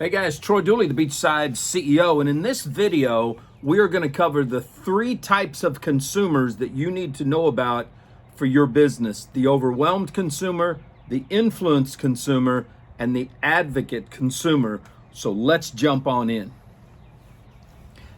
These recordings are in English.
Hey guys, Troy Dooley, the Beachside CEO, and in this video, we are going to cover the 3 types of consumers that you need to know about for your business: the overwhelmed consumer, the influenced consumer, and the advocate consumer. So let's jump on in.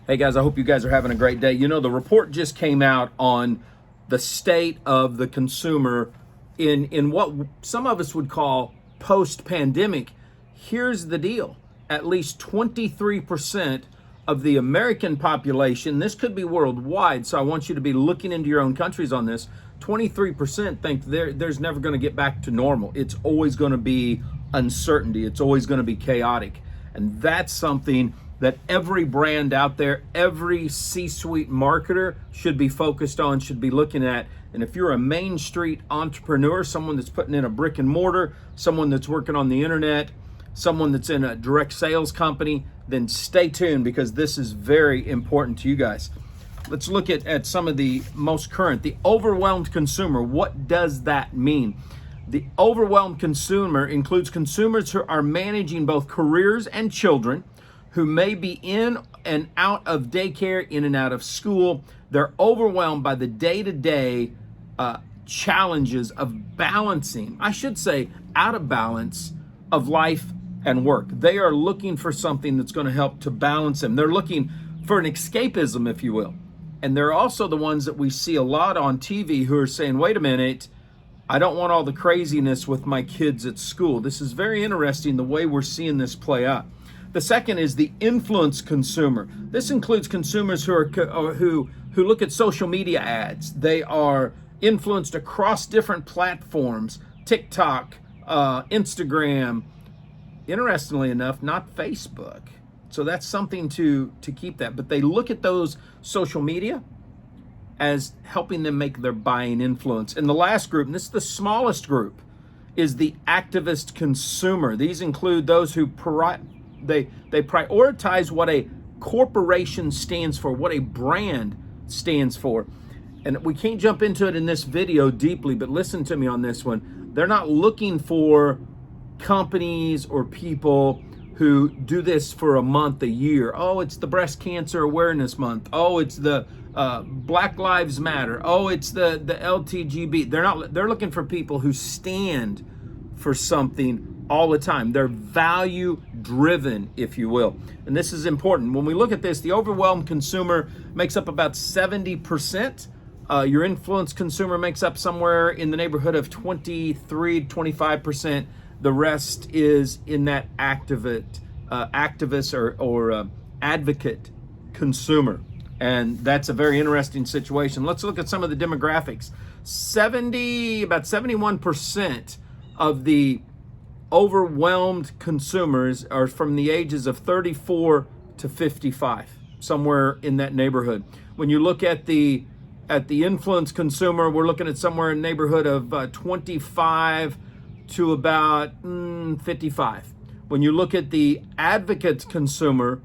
Hey guys, I hope you guys are having a great day. You know, the report just came out on the state of the consumer in what some of us would call post-pandemic. Here's the deal. At least 23% of the American population, this could be worldwide, so I want you to be looking into your own countries on this. 23% think there's never going to get back to normal. It's always going to be uncertainty. It's always going to be chaotic. And that's something that every brand out there, every C-suite marketer should be focused on, should be looking at. And if you're a Main Street entrepreneur, someone that's putting in a brick and mortar, someone that's working on the internet, someone that's in a direct sales company, then stay tuned because this is very important to you guys. Let's look at some of the most current. The overwhelmed consumer, what does that mean? The overwhelmed consumer includes consumers who are managing both careers and children, who may be in and out of daycare, in and out of school. They're overwhelmed by the day-to-day challenges of balancing, I should say, out of balance of life and work. They are looking for something that's going to help to balance them. They're looking for an escapism, if you will. And they're also the ones that we see a lot on TV who are saying, wait a minute, I don't want all the craziness with my kids at school. This is very interesting, the way we're seeing this play out. The second is the influence consumer. This includes consumers who look at social media ads. They are influenced across different platforms, TikTok, Instagram, interestingly enough, not Facebook. So that's something to keep that. But they look at those social media as helping them make their buying influence. And the last group, and this is the smallest group, is the activist consumer. These include those who they prioritize what a corporation stands for, what a brand stands for. And we can't jump into it in this video deeply, but listen to me on this one. They're not looking for companies or people who do this for a month, a year. Oh, it's the Breast Cancer Awareness Month. Oh, it's the Black Lives Matter. Oh, it's the LTGB. They're looking for people who stand for something all the time. They're value driven, if you will. And this is important. When we look at this, the overwhelmed consumer makes up about 70%. Your influence consumer makes up somewhere in the neighborhood of 23, 25%. The rest is in that activist or advocate consumer. And that's a very interesting situation. Let's look at some of the demographics. About 71% of the overwhelmed consumers are from the ages of 34 to 55, somewhere in that neighborhood. When you look at the influence consumer, we're looking at somewhere in the neighborhood of 25 to about 55. When you look at the advocate consumer,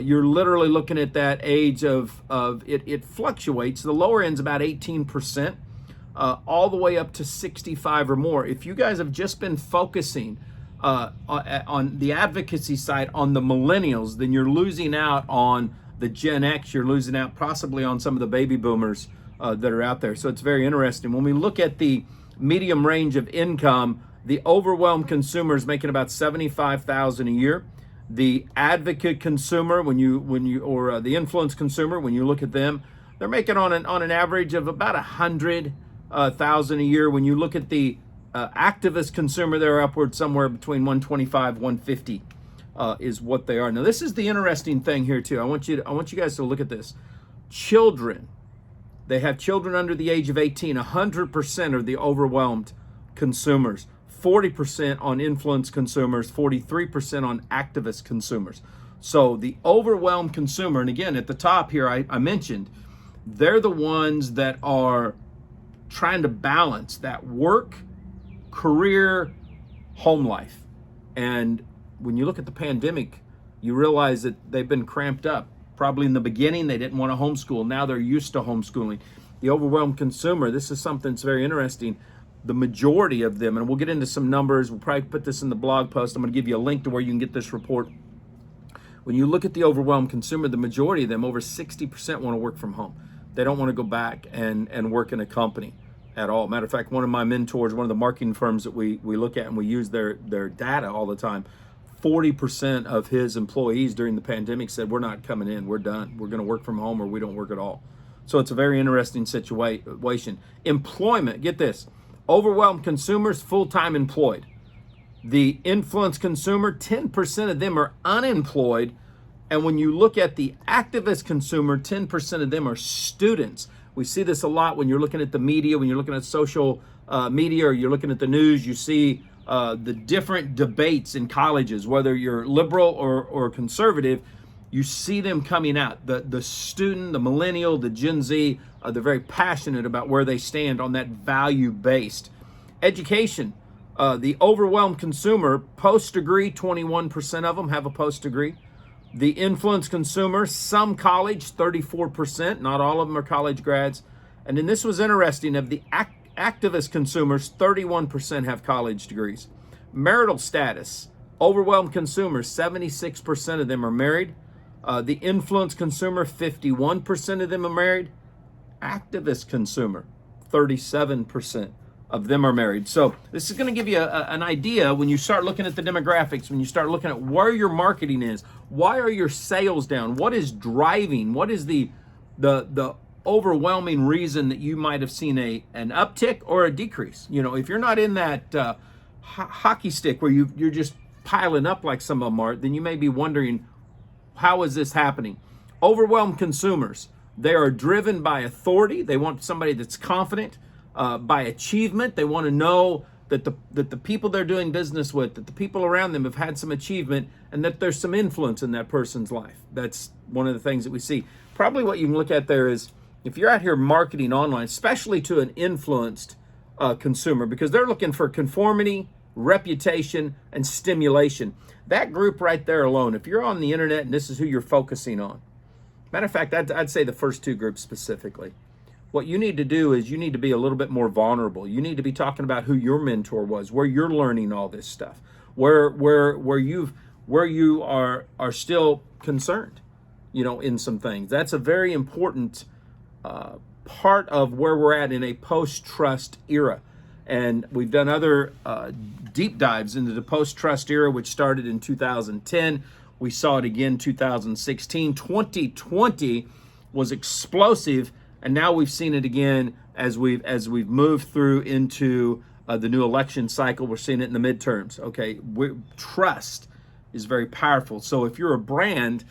you're literally looking at that age of it fluctuates. The lower end's about 18%, all the way up to 65 or more. If you guys have just been focusing on the advocacy side on the millennials, then you're losing out on the Gen X. You're losing out possibly on some of the baby boomers that are out there. So it's very interesting. When we look at the medium range of income, the overwhelmed consumer is making about $75,000 a year. The advocate consumer, the influence consumer, when you look at them, they're making on an average of about $100,000 a year. When you look at the activist consumer, they're upward somewhere between 125, 150 is what they are. Now, this is the interesting thing here too. I want you guys to look at this. Children, they have children under the age of 18. 100% are the overwhelmed consumers. 40% on influence consumers, 43% on activist consumers. So the overwhelmed consumer, and again, at the top here, I mentioned, they're the ones that are trying to balance that work, career, home life. And when you look at the pandemic, you realize that they've been cramped up. Probably in the beginning, they didn't want to homeschool. Now they're used to homeschooling. The overwhelmed consumer, this is something that's very interesting. The majority of them, and we'll get into some numbers, we'll probably put this in the blog post. I'm going to give you a link to where you can get this report When you look at the overwhelmed consumer, the majority of them, over 60%, want to work from home. They don't want to go back and work in a company at all. Matter of fact, one of my mentors, one of the marketing firms that we look at and we use their data all the time, 40% of his employees during the pandemic said, we're not coming in, we're done. We're going to work from home or we don't work at all. So it's a very interesting situation. Employment, get this, overwhelmed consumers, full-time employed. The influence consumer, 10% of them are unemployed. And when you look at the activist consumer, 10% of them are students. We see this a lot when you're looking at the media, when you're looking at social media, or you're looking at the news. You see the different debates in colleges, whether you're liberal or conservative, you see them coming out. The student, the millennial, the Gen Z, they're very passionate about where they stand on that value-based. Education, the overwhelmed consumer, post-degree, 21% of them have a post-degree. The influence consumer, some college, 34%. Not all of them are college grads. And then this was interesting, of the activist consumers, 31% have college degrees. Marital status, overwhelmed consumers, 76% of them are married. The influence consumer, 51% of them are married. Activist consumer, 37% of them are married. So this is going to give you an idea when you start looking at the demographics, when you start looking at where your marketing is. Why are your sales down? What is driving? What is the overwhelming reason that you might have seen an uptick or a decrease? You know, if you're not in that hockey stick where you're just piling up like some of them are, then you may be wondering, how is this happening? Overwhelmed consumers, they are driven by authority. They want somebody that's confident. By achievement, they want to know that the people they're doing business with, that the people around them have had some achievement, and that there's some influence in that person's life. That's one of the things that we see. Probably what you can look at there is, if you're out here marketing online, especially to an influenced consumer, because they're looking for conformity, reputation, and stimulation. That group right there alone, if you're on the internet and this is who you're focusing on, matter of fact, I'd say the first two groups specifically. What you need to do is you need to be a little bit more vulnerable. You need to be talking about who your mentor was, where you're learning all this stuff, where you are still concerned, you know, in some things. That's a very important part of where we're at in a post-trust era. And we've done other deep dives into the post-trust era, which started in 2010. We saw it again 2016. 2020 was explosive. And now we've seen it again as we've moved through into the new election cycle. We're seeing it in the midterms. Okay, trust is very powerful. So if you're a brand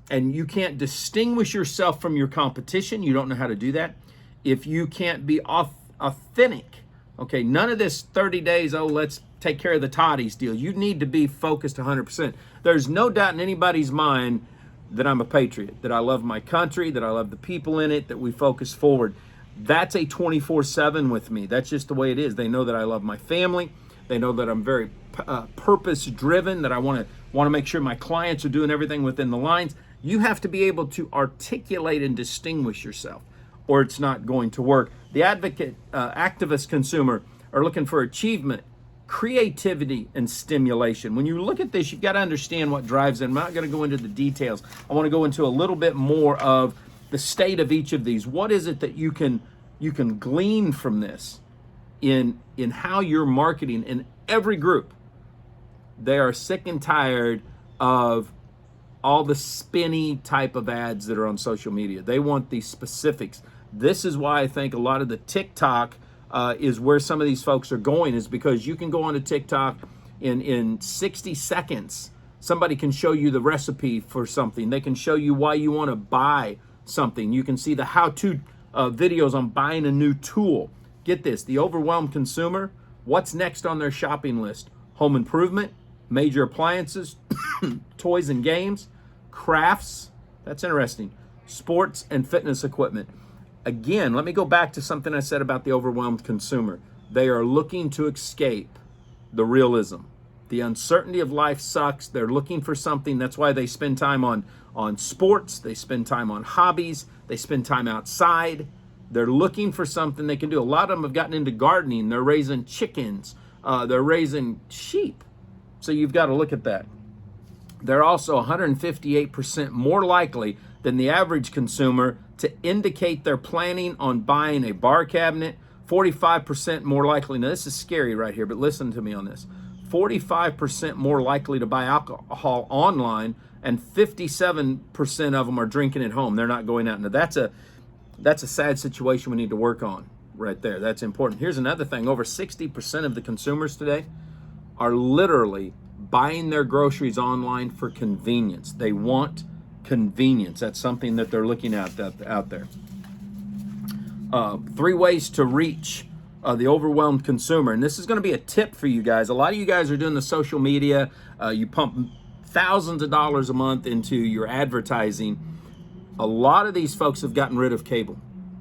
and you can't distinguish yourself from your competition, you don't know how to do that. If you can't be authentic, okay, none of this 30 days, oh, let's take care of the toddies deal. You need to be focused 100%. There's no doubt in anybody's mind that I'm a patriot, that I love my country, that I love the people in it, that we focus forward. That's a 24/7 with me. That's just the way it is. They know that I love my family. They know that I'm very purpose-driven, that I want to make sure my clients are doing everything within the lines. You have to be able to articulate and distinguish yourself, or it's not going to work. The activist consumer are looking for achievement, creativity, and stimulation. When you look at this, you've got to understand what drives them. I'm not going to go into the details. I want to go into a little bit more of the state of each of these. What is it that you can glean from this in how you're marketing in every group? They are sick and tired of all the spinny type of ads that are on social media. They want the specifics. This is why I think a lot of the TikTok is where some of these folks are going, is because you can go onto TikTok in 60 seconds. Somebody can show you the recipe for something. They can show you why you want to buy something. You can see the how-to videos on buying a new tool. Get this, the overwhelmed consumer, what's next on their shopping list? Home improvement, major appliances, toys and games, crafts, that's interesting, sports and fitness equipment. Again, let me go back to something I said about the overwhelmed consumer. They are looking to escape the realism. The uncertainty of life sucks. They're looking for something. That's why they spend time on sports. They spend time on hobbies. They spend time outside. They're looking for something they can do. A lot of them have gotten into gardening. They're raising chickens. They're raising sheep. So you've got to look at that. They're also 158% more likely than the average consumer to indicate they're planning on buying a bar cabinet. 45% more likely, now this is scary right here, but listen to me on this. 45% more likely to buy alcohol online, and 57% of them are drinking at home. They're not going out. Now that's a sad situation we need to work on right there. That's important. Here's another thing. Over 60% of the consumers today are literally buying their groceries online for convenience. They want convenience. That's something that they're looking at out there. 3 ways to reach the overwhelmed consumer. And this is going to be a tip for you guys. A lot of you guys are doing the social media. You pump thousands of dollars a month into your advertising. A lot of these folks have gotten rid of cable.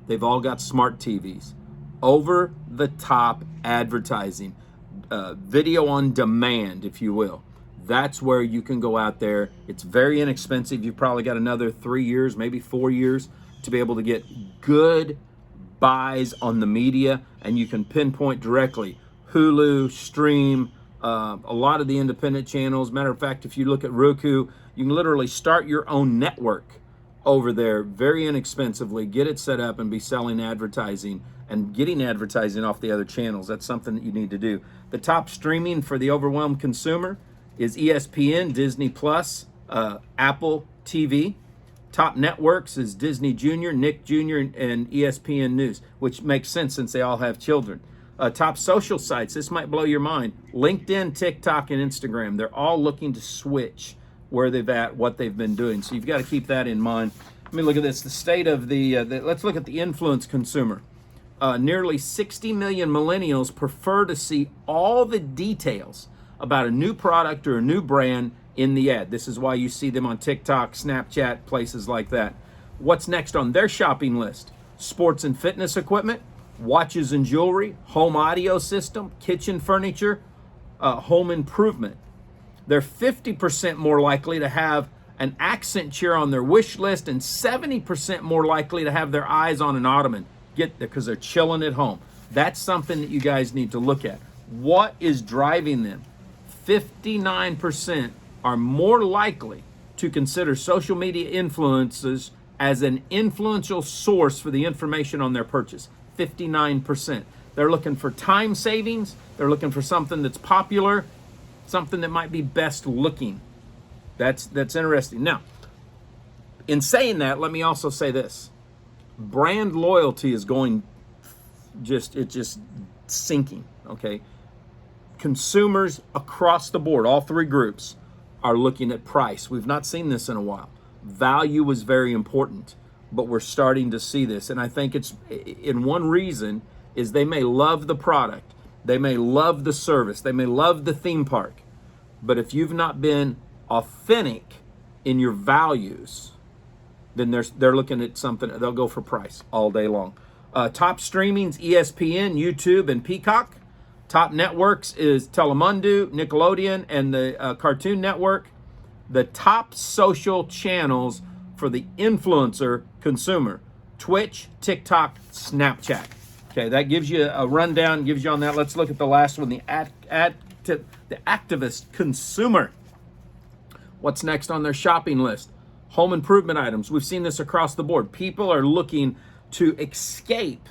They've all got smart TVs. Over the top advertising. Video on demand, if you will. That's where you can go out there. It's very inexpensive. You've probably got another 3 years, maybe 4 years to be able to get good buys on the media, and you can pinpoint directly Hulu, Stream, a lot of the independent channels. Matter of fact, if you look at Roku, you can literally start your own network over there very inexpensively, get it set up, and be selling advertising and getting advertising off the other channels. That's something that you need to do. The top streaming for the overwhelmed consumer is ESPN, Disney Plus, Apple TV. Top networks is Disney Junior, Nick Jr., and ESPN News, which makes sense since they all have children. Top social sites, this might blow your mind. LinkedIn, TikTok, and Instagram. They're all looking to switch where they've at, what they've been doing. So you've got to keep that in mind. Let me look at this. The state of let's look at the influence consumer. Nearly 60 million millennials prefer to see all the details about a new product or a new brand in the ad. This is why you see them on TikTok, Snapchat, places like that. What's next on their shopping list? Sports and fitness equipment, watches and jewelry, home audio system, kitchen furniture, home improvement. They're 50% more likely to have an accent chair on their wish list, and 70% more likely to have their eyes on an ottoman. Get there because they're chilling at home. That's something that you guys need to look at. What is driving them? 59% are more likely to consider social media influencers as an influential source for the information on their purchase. 59%. They're looking for time savings. They're looking for something that's popular, something that might be best looking. That's interesting. Now, in saying that, let me also say this. Brand loyalty is it's just sinking, okay? Consumers across the board, all 3 groups, are looking at price. We've not seen this in a while. Value was very important, but we're starting to see this. And I think it's, in one reason, is they may love the product. They may love the service. They may love the theme park. But if you've not been authentic in your values, then they're looking at something. They'll go for price all day long. Top streamings, ESPN, YouTube, and Peacock. Top networks is Telemundo, Nickelodeon, and the Cartoon Network. The top social channels for the influencer consumer: Twitch, TikTok, Snapchat. Okay, that gives you a rundown, gives you on that. Let's look at the last one, the activist consumer. What's next on their shopping list? Home improvement items. We've seen this across the board. People are looking to escape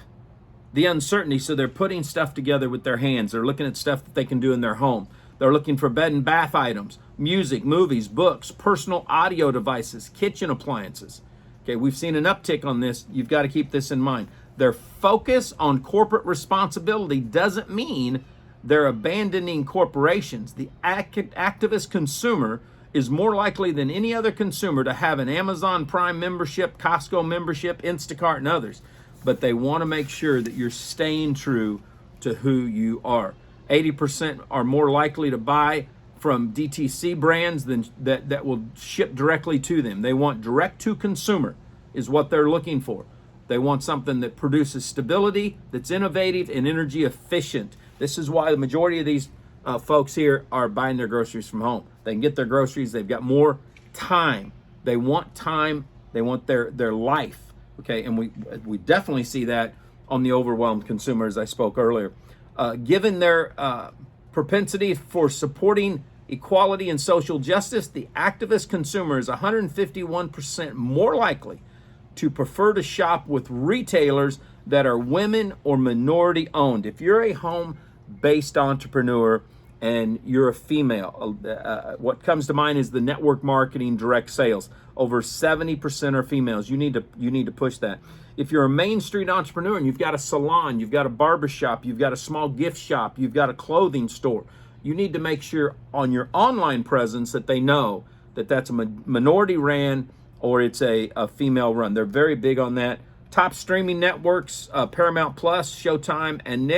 the uncertainty, so they're putting stuff together with their hands. They're looking at stuff that they can do in their home. They're looking for bed and bath items, music, movies, books, personal audio devices, kitchen appliances. Okay, we've seen an uptick on this. You've got to keep this in mind. Their focus on corporate responsibility doesn't mean they're abandoning corporations. The activist consumer is more likely than any other consumer to have an Amazon Prime membership, Costco membership, Instacart, and others. But they want to make sure that you're staying true to who you are. 80% are more likely to buy from DTC brands than that will ship directly to them. They want direct to consumer is what they're looking for. They want something that produces stability, that's innovative, and energy efficient. This is why the majority of these folks here are buying their groceries from home. They can get their groceries. They've got more time. They want time. They want their life. Okay, and we definitely see that on the overwhelmed consumer, as I spoke earlier. Given their propensity for supporting equality, and social justice, the activist consumer is 151% more likely to prefer to shop with retailers that are women or minority owned. If you're a home-based entrepreneur and you're a female, what comes to mind is the network marketing, direct sales. Over 70% are females. You need to push that. If you're a Main Street entrepreneur and you've got a salon, you've got a barbershop, you've got a small gift shop, you've got a clothing store, you need to make sure on your online presence that they know that that's a minority ran or it's a female run. They're very big on that. Top streaming networks, Paramount Plus, Showtime, and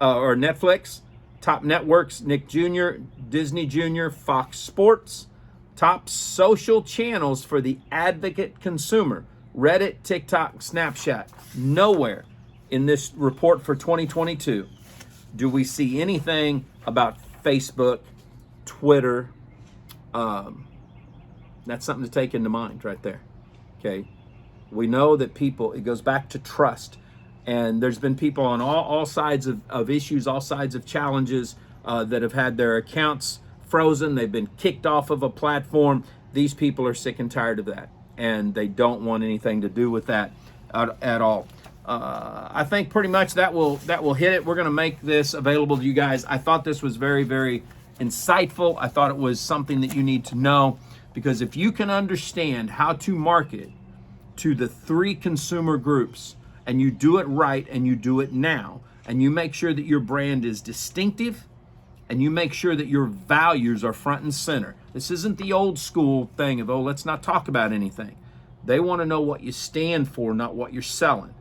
Netflix. Top networks, Nick Jr., Disney Jr., Fox Sports. Top social channels for the advocate consumer, Reddit, TikTok, Snapchat. Nowhere in this report for 2022 do we see anything about Facebook, Twitter. That's something to take into mind right there, okay? We know that people, it goes back to trust. And there's been people on all sides of issues, all sides of challenges that have had their accounts frozen. They've been kicked off of a platform. These people are sick and tired of that. And they don't want anything to do with that at all. I think pretty much that will hit it. We're going to make this available to you guys. I thought this was very, very insightful. I thought it was something that you need to know, because if you can understand how to market to the three consumer groups, and you do it right and you do it now, and you make sure that your brand is distinctive, and you make sure that your values are front and center. This isn't the old school thing of, oh, let's not talk about anything. They want to know what you stand for, not what you're selling.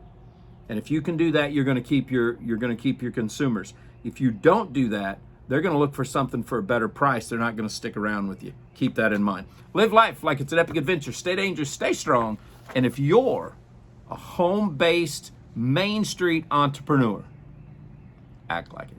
And if you can do that, you're going to keep your consumers. If you don't do that, they're going to look for something for a better price. They're not going to stick around with you. Keep that in mind. Live life like it's an epic adventure. Stay dangerous, stay strong. And if you're a home-based Main Street entrepreneur, act like it.